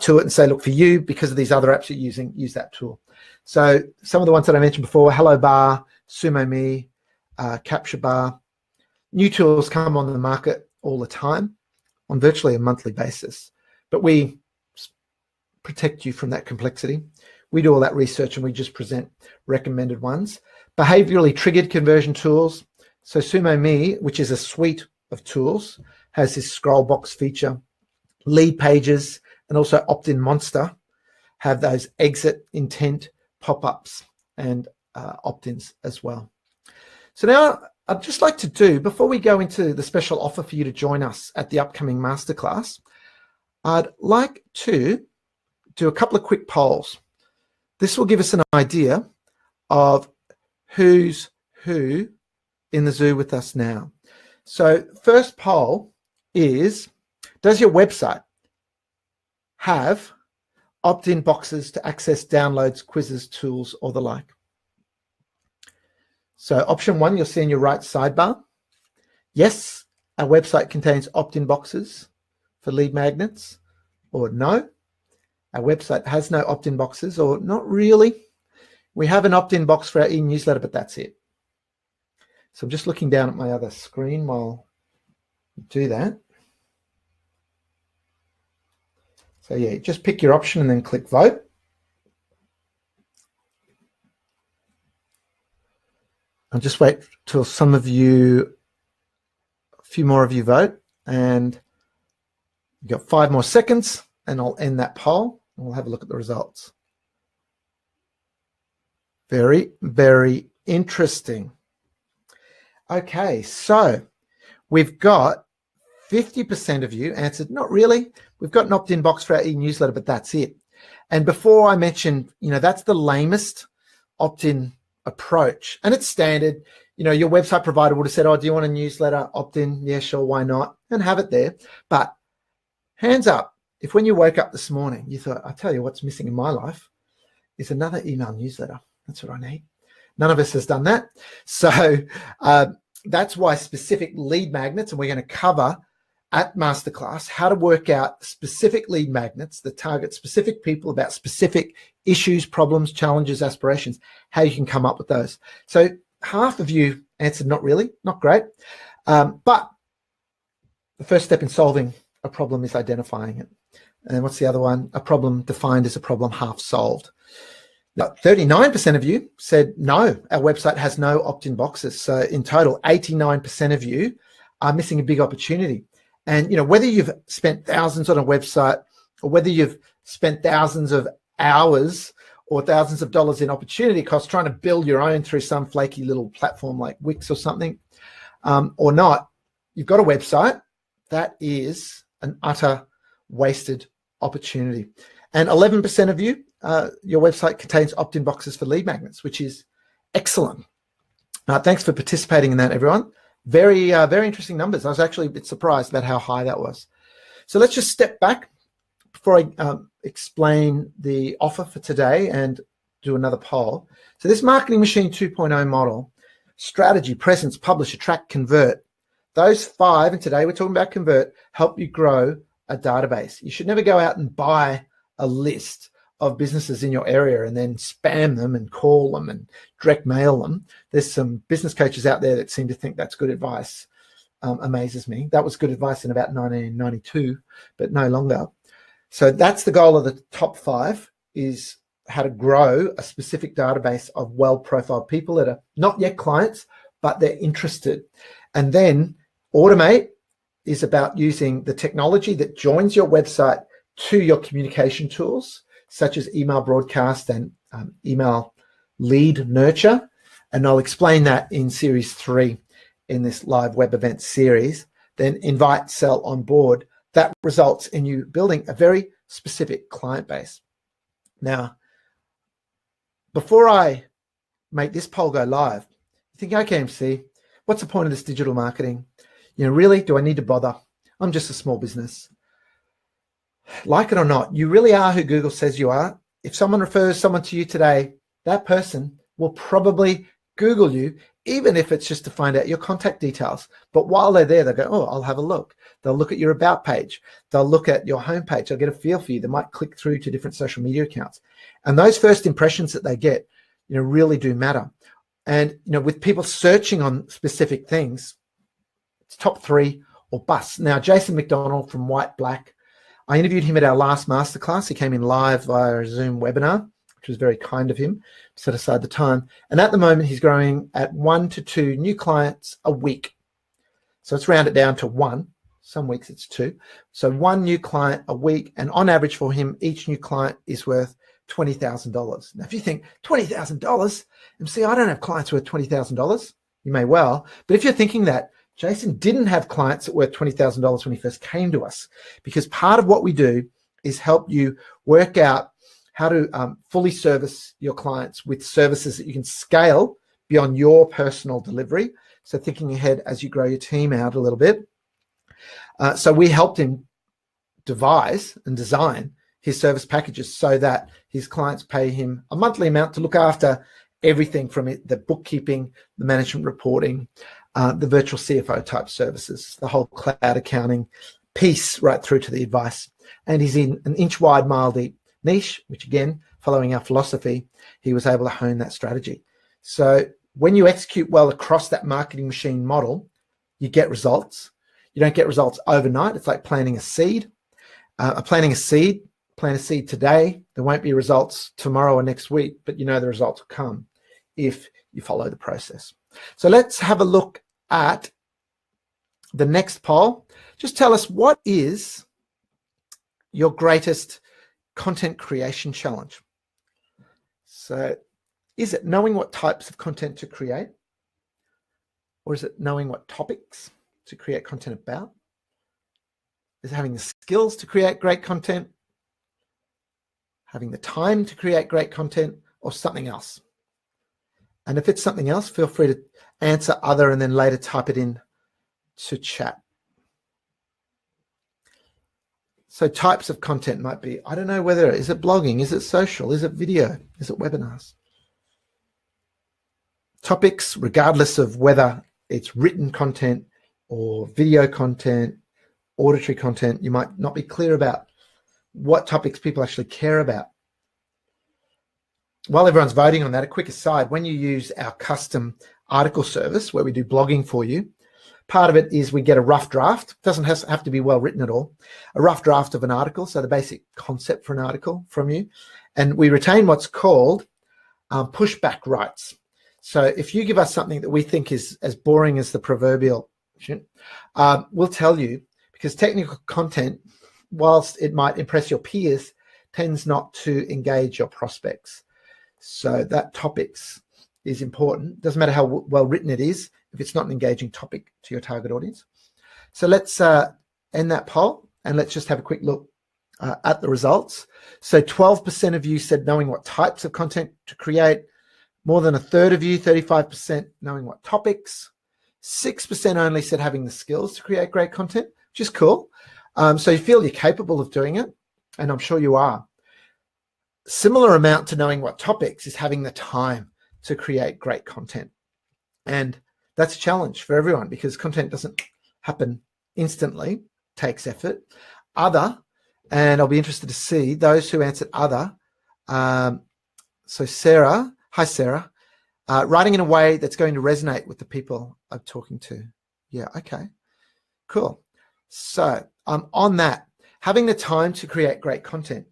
to it and say, look, for you, because of these other apps you're using, use that tool. So some of the ones that I mentioned before, Hello Bar, Sumo Me, Capture Bar, new tools come on the market all the time. on virtually a monthly basis. But we protect you from that complexity. We do all that research and we just present recommended ones. Behaviourally triggered conversion tools. So Sumo Me, which is a suite of tools, has this scroll box feature. Lead pages and also opt-in monster have those exit intent pop-ups and opt-ins as well. So now I'd just like to do, before we go into the special offer for you to join us at the upcoming masterclass, I'd like to do a couple of quick polls. This will give us an idea of who's who in the zoo with us now. So first poll is, does your website have opt-in boxes to access downloads, quizzes, tools, or the like? So option 1, you'll see in your right sidebar. Yes, our website contains opt-in boxes for lead magnets, or no, our website has no opt-in boxes, or not really. We have an opt-in box for our e-newsletter, but that's it. So I'm just looking down at my other screen while we do that. So yeah, just pick your option and then click vote. I'll just wait till some of you, a few more of you vote, and you've got 5 more seconds and I'll end that poll and we'll have a look at the results. Very, very interesting. Okay, so we've got 50% of you answered, not really. We've got an opt-in box for our e-newsletter, but that's it. And before I mentioned, that's the lamest opt-in approach. And it's standard. Your website provider would have said, oh, do you want a newsletter opt-in? Yeah, sure, why not? And have it there. But hands up, if when you woke up this morning, you thought, I tell you what's missing in my life is another email newsletter. That's what I need. None of us has done that. So that's why specific lead magnets, and we're going to cover at Masterclass how to work out specific lead magnets that target specific people about specific issues, problems, challenges, aspirations, how you can come up with those. So half of you answered not really, not great. But the first step in solving a problem is identifying it. And what's the other one? A problem defined as a problem half solved. Now, 39% of you said no, our website has no opt-in boxes. So in total, 89% of you are missing a big opportunity. And whether you've spent thousands on a website or whether you've spent thousands of hours or thousands of dollars in opportunity costs trying to build your own through some flaky little platform like Wix or something, or not, you've got a website that is an utter wasted opportunity. And 11% of you, your website contains opt-in boxes for lead magnets, which is excellent. Thanks for participating in that, everyone. Very, very interesting numbers. I was actually a bit surprised about how high that was. So let's just step back before I explain the offer for today and do another poll. So this Marketing Machine 2.0 model, strategy, presence, publish, attract, convert, those 5, and today we're talking about convert, help you grow a database. You should never go out and buy a list of businesses in your area and then spam them and call them and direct mail them. There's some business coaches out there that seem to think that's good advice. Amazes me. That was good advice in about 1992, but no longer. So that's the goal of the top 5, is how to grow a specific database of well-profiled people that are not yet clients, but they're interested. And then automate is about using the technology that joins your website to your communication tools, such as email broadcast and email lead nurture. And I'll explain that in series 3 in this live web event series. Then invite, sell, on board. That results in you building a very specific client base. Now, before I make this poll go live, you think, okay, MC, what's the point of this digital marketing? Really, do I need to bother? I'm just a small business. Like it or not, you really are who Google says you are. If someone refers someone to you today, that person will probably Google you, even if it's just to find out your contact details. But while they're there, they'll go, oh, I'll have a look. They'll look at your about page. They'll look at your homepage. They'll get a feel for you. They might click through to different social media accounts. And those first impressions that they get, really do matter. And, with people searching on specific things, it's top 3 or bust. Now, Jason McDonald from White Black, I interviewed him at our last masterclass. He came in live via a Zoom webinar, which was very kind of him, set aside the time. And at the moment, he's growing at 1 to 2 new clients a week. So let's round it down to 1. Some weeks it's 2. So 1 new client a week. And on average for him, each new client is worth $20,000. Now, if you think $20,000, MC, I don't have clients worth $20,000. You may well. But if you're thinking that, Jason didn't have clients that worth $20,000 when he first came to us, because part of what we do is help you work out how to fully service your clients with services that you can scale beyond your personal delivery. So thinking ahead as you grow your team out a little bit. So we helped him devise and design his service packages so that his clients pay him a monthly amount to look after everything from the bookkeeping, the management reporting, the virtual CFO type services, the whole cloud accounting piece right through to the advice. And he's in an inch wide, mile deep niche, which again, following our philosophy, he was able to hone that strategy. So when you execute well across that marketing machine model, you get results. You don't get results overnight. It's like planting a seed. Plant a seed today. There won't be results tomorrow or next week, but you know the results will come if you follow the process. So let's have a look at the next poll. Just tell us, what is your greatest content creation challenge? So is it knowing what types of content to create? Or is it knowing what topics to create content about? Is it having the skills to create great content? Having the time to create great content, or something else? And if it's something else, feel free to answer other and then later type it in to chat. So types of content might be, I don't know whether, is it blogging? Is it social? Is it video? Is it webinars? Topics, regardless of whether it's written content or video content, auditory content, you might not be clear about what topics people actually care about. While everyone's voting on that, a quick aside, when you use our custom article service where we do blogging for you, part of it is we get a rough draft. It doesn't have to be well written at all. A rough draft of an article, so the basic concept for an article from you. And we retain what's called pushback rights. So if you give us something that we think is as boring as the proverbial, we'll tell you, because technical content, whilst it might impress your peers, tends not to engage your prospects. So that topics is important. Doesn't matter how well written it is if it's not an engaging topic to your target audience. So let's end that poll and let's just have a quick look at the results. So 12% of you said knowing what types of content to create. More than a third of you, 35%, knowing what topics. 6% only said having the skills to create great content, which is cool. So you feel you're capable of doing it, and I'm sure you are. Similar amount to knowing what topics is having the time to create great content. And that's a challenge for everyone because content doesn't happen instantly, takes effort. Other, and I'll be interested to see those who answered other. So Sarah, hi Sarah, writing in a way that's going to resonate with the people I'm talking to. Yeah, okay, cool. So on that, having the time to create great content.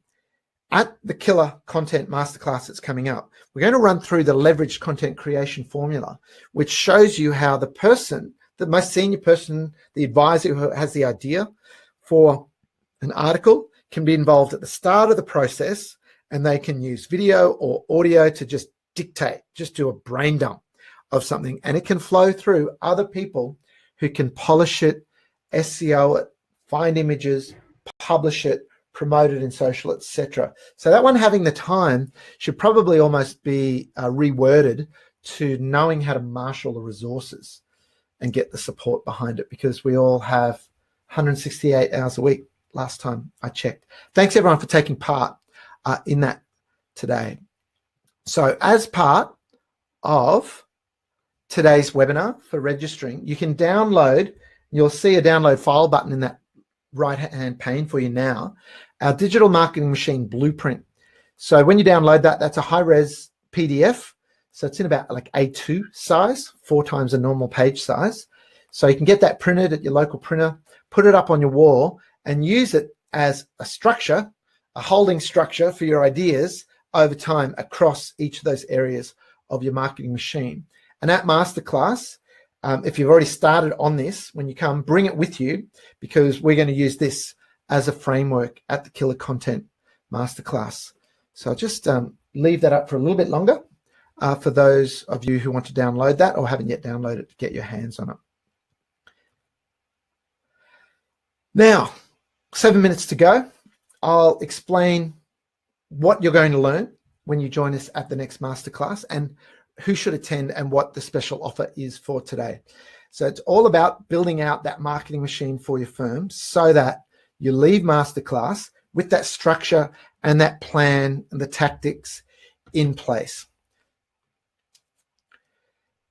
At the Killer Content Masterclass that's coming up, we're going to run through the leveraged content creation formula, which shows you how the person, the most senior person, the advisor who has the idea for an article can be involved at the start of the process, and they can use video or audio to just dictate, just do a brain dump of something, and it can flow through other people who can polish it, SEO it, find images, publish it, promote it in social, etc. So that one, having the time, should probably almost be reworded to knowing how to marshal the resources and get the support behind it, because we all have 168 hours a week last time I checked. Thanks everyone for taking part in that today. So as part of today's webinar for registering, you can download, you'll see a download file button in that right-hand pane for you now, our digital marketing machine blueprint. So when you download that, that's a high-res PDF. So it's in about like A2 size, 4 times a normal page size. So you can get that printed at your local printer, put it up on your wall, and use it as a structure, a holding structure for your ideas over time across each of those areas of your marketing machine. And at masterclass, if you've already started on this, when you come, bring it with you, because we're going to use this as a framework at the Killer Content Masterclass. So I'll just leave that up for a little bit longer for those of you who want to download that or haven't yet downloaded it, to get your hands on it. Now, 7 minutes to go. I'll explain what you're going to learn when you join us at the next masterclass, and who should attend, and what the special offer is for today. So it's all about building out that marketing machine for your firm so that you leave masterclass with that structure and that plan and the tactics in place.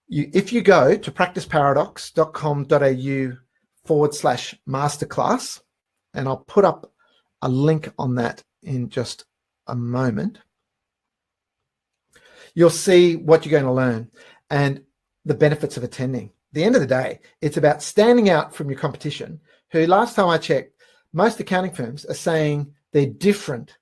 If you go to practiceparadox.com.au/masterclass, and I'll put up a link on that in just a moment, you'll see what you're going to learn and the benefits of attending. At the end of the day, it's about standing out from your competition, who, last time I checked, most accounting firms are saying they're different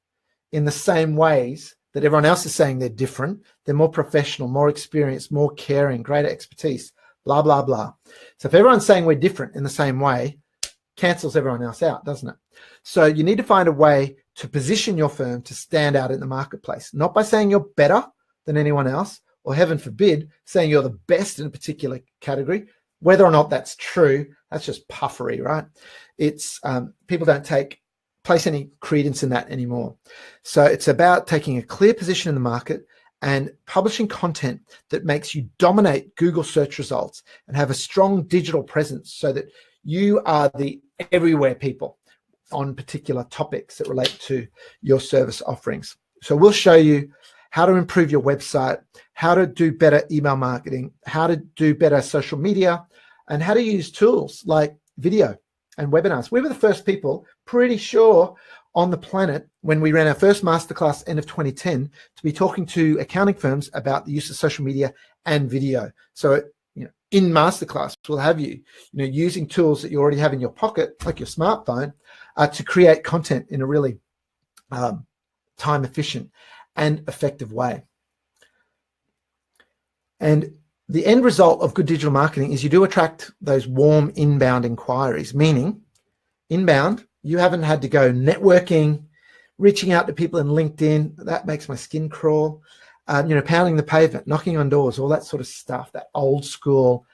in the same ways that everyone else is saying they're different. They're more professional, more experienced, more caring, greater expertise, blah, blah, blah. So if everyone's saying we're different in the same way, cancels everyone else out, doesn't it? So you need to find a way to position your firm to stand out in the marketplace, not by saying you're better than anyone else, or heaven forbid, saying you're the best in a particular category. Whether or not that's true, that's just puffery, right? It's people don't place any credence in that anymore. So it's about taking a clear position in the market and publishing content that makes you dominate Google search results and have a strong digital presence, so that you are the everywhere people on particular topics that relate to your service offerings. So we'll show you how to improve your website, how to do better email marketing, how to do better social media, and how to use tools like video and webinars. We were the first people, pretty sure, on the planet, when we ran our first masterclass end of 2010, to be talking to accounting firms about the use of social media and video. So, in masterclass, we'll have you, using tools that you already have in your pocket, like your smartphone, to create content in a really time efficient and effective way. And the end result of good digital marketing is you do attract those warm inbound inquiries, meaning inbound, you haven't had to go networking, reaching out to people in LinkedIn. That makes my skin crawl. Pounding the pavement, knocking on doors, all that sort of stuff, that old school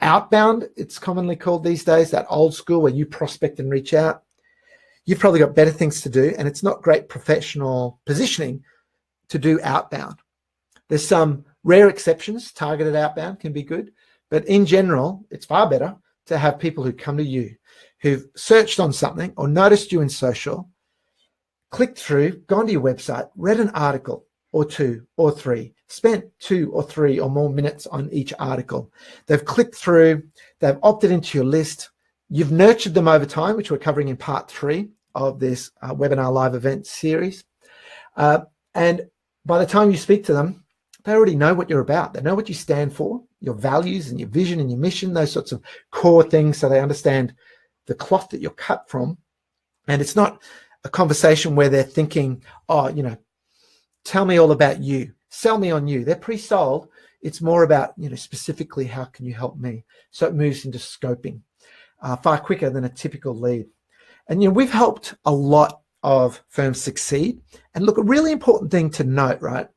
outbound, it's commonly called these days, that old school where you prospect and reach out. You've probably got better things to do, and it's not great professional positioning to do outbound. There's some rare exceptions. Targeted outbound can be good, but in general, it's far better to have people who come to you, who've searched on something or noticed you in social, clicked through, gone to your website, read an article or two or three, spent 2 or 3 or more minutes on each article. They've clicked through, they've opted into your list. You've nurtured them over time, which we're covering in part 3 of this webinar live event series. And by the time you speak to them, they already know what you're about. They know what you stand for, your values and your vision and your mission, those sorts of core things, so they understand the cloth that you're cut from. And it's not a conversation where they're thinking, tell me all about you, sell me on you. They're pre-sold. It's more about, specifically, how can you help me? So it moves into scoping far quicker than a typical lead. And, we've helped a lot of firms succeed. And look, a really important thing to note, right,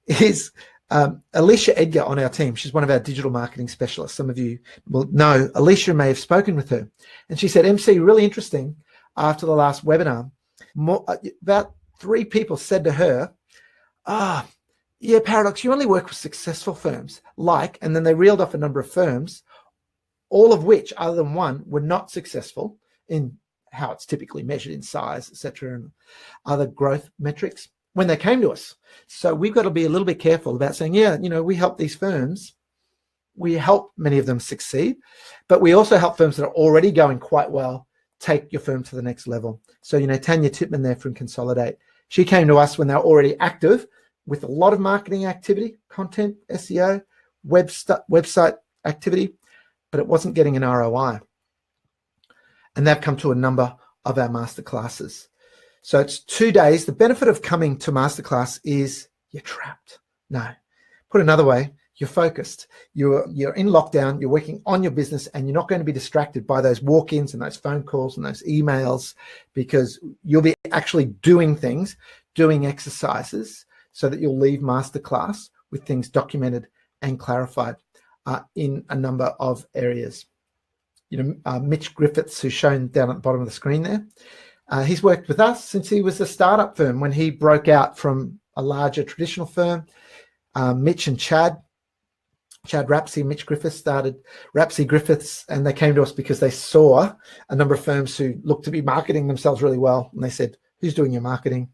is Alicia Edgar on our team. She's one of our digital marketing specialists. Some of you will know Alicia, may have spoken with her. And she said, MC, really interesting, after the last webinar, about 3 people said to her, yeah, Paradox, you only work with successful firms, and then they reeled off a number of firms, all of which, other than one, were not successful in how it's typically measured in size, etc., and other growth metrics when they came to us. So we've got to be a little bit careful about saying, we help these firms. We help many of them succeed, but we also help firms that are already going quite well take your firm to the next level. So, Tanya Titman there from Consolidate, she came to us when they were already active with a lot of marketing activity, content, SEO, website activity, but it wasn't getting an ROI. and they've come to a number of our masterclasses. So it's 2 days. The benefit of coming to masterclass is you're trapped. No, put another way, you're focused. You're in lockdown, you're working on your business, and you're not going to be distracted by those walk-ins and those phone calls and those emails, because you'll be actually doing things, doing exercises, so that you'll leave masterclass with things documented and clarified in a number of areas. Mitch Griffiths, who's shown down at the bottom of the screen there, he's worked with us since he was a startup firm when he broke out from a larger traditional firm. Mitch and Chad Rapsey, Mitch Griffiths started Rapsey Griffiths, and they came to us because they saw a number of firms who looked to be marketing themselves really well. And they said, who's doing your marketing?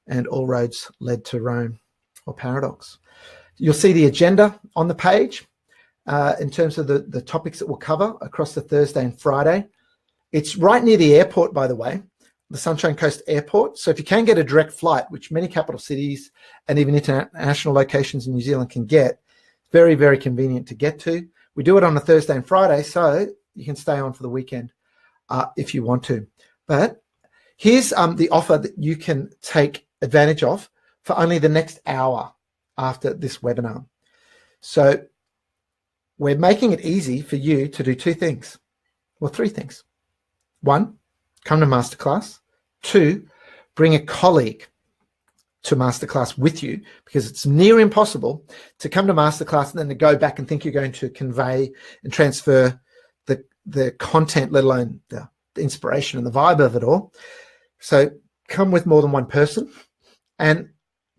And all roads led to Rome or Paradox. You'll see the agenda on the page in terms of the topics that we'll cover across the Thursday and Friday. It's right near the airport, by the way, the Sunshine Coast Airport. So if you can get a direct flight, which many capital cities and even international locations in New Zealand can get, very, very convenient to get to. We do it on a Thursday and Friday, so you can stay on for the weekend if you want to. But here's the offer that you can take advantage of for only the next hour after this webinar. So we're making it easy for you to do 2 things. Well, 3 things. 1, come to masterclass. 2, bring a colleague to masterclass with you, because it's near impossible to come to masterclass and then to go back and think you're going to convey and transfer the content, let alone the inspiration and the vibe of it all. So come with more than 1 person. And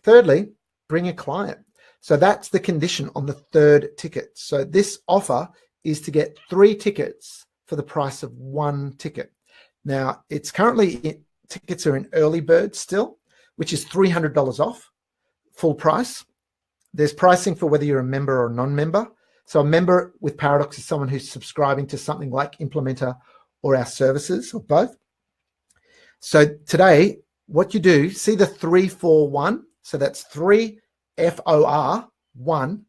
thirdly, bring a client. So that's the condition on the 3rd ticket. So this offer is to get 3 tickets for the price of 1 ticket. Now, it's currently, tickets are in early bird still, which is $300 off, full price. There's pricing for whether you're a member or a non-member. So a member with Paradox is someone who's subscribing to something like Implementer or our services, or both. So today, what you do, see the 341, so that's 3 FOR 1,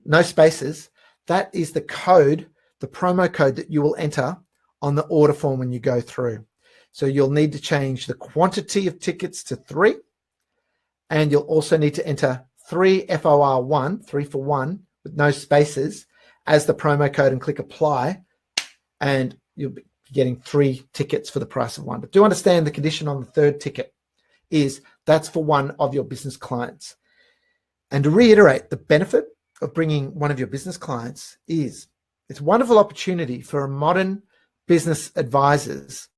no spaces. That is the code, the promo code that you will enter on the order form when you go through. So you'll need to change the quantity of tickets to 3, and you'll also need to enter 3 FOR 1, 3 for 1, with no spaces, as the promo code, and click apply, and you'll be getting 3 tickets for the price of 1. But do understand the condition on the 3rd ticket is that's for 1 of your business clients. And to reiterate, the benefit of bringing 1 of your business clients is it's a wonderful opportunity for modern business advisors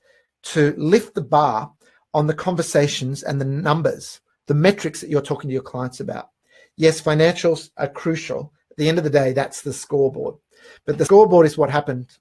to lift the bar on the conversations and the numbers, the metrics that you're talking to your clients about. Yes, financials are crucial. At the end of the day, that's the scoreboard. But the scoreboard is what happened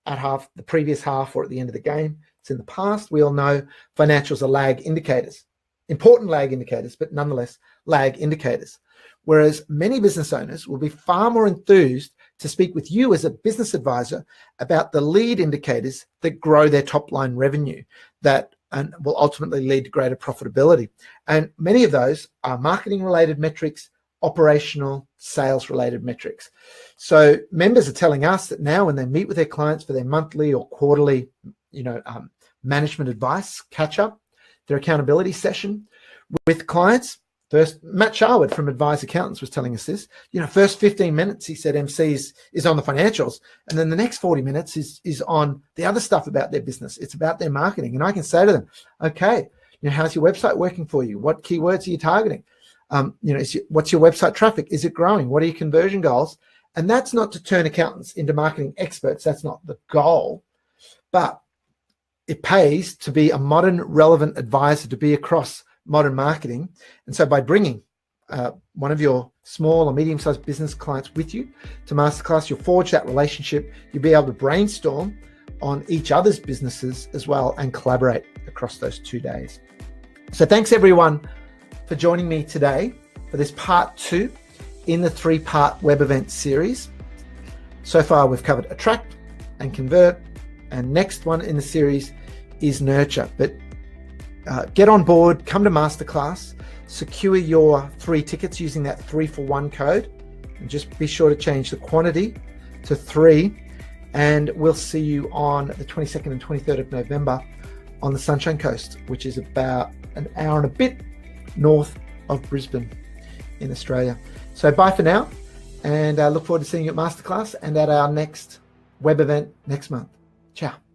at the previous half, or at the end of the game. It's in the past. We all know financials are lag indicators, important lag indicators, but nonetheless lag indicators. Whereas many business owners will be far more enthused to speak with you as a business advisor about the lead indicators that grow their top line revenue, that and will ultimately lead to greater profitability. And many of those are marketing related metrics, operational, sales related metrics. So members are telling us that now when they meet with their clients for their monthly or quarterly, management advice catch up, their accountability session with clients, first, Matt Sharwood from Advise Accountants was telling us this. First 15 minutes, he said, MC is on the financials. And then the next 40 minutes is on the other stuff about their business. It's about their marketing. And I can say to them, okay, how's your website working for you? What keywords are you targeting? What's your website traffic? Is it growing? What are your conversion goals? And that's not to turn accountants into marketing experts. That's not the goal. But it pays to be a modern, relevant advisor, to be across modern marketing. And so by bringing 1 of your small or medium-sized business clients with you to masterclass, you'll forge that relationship. You'll be able to brainstorm on each other's businesses as well and collaborate across those 2 days. So thanks everyone for joining me today for this part 2 in the 3-part web event series. So far we've covered attract and convert, and next one in the series is nurture. But get on board, come to masterclass, secure your 3 tickets using that 3 for 1 code, and just be sure to change the quantity to 3, And we'll see you on the 22nd and 23rd of November on the Sunshine Coast, which is about an hour and a bit north of Brisbane in Australia. So bye for now, and I look forward to seeing you at Masterclass and at our next web event next month. Ciao.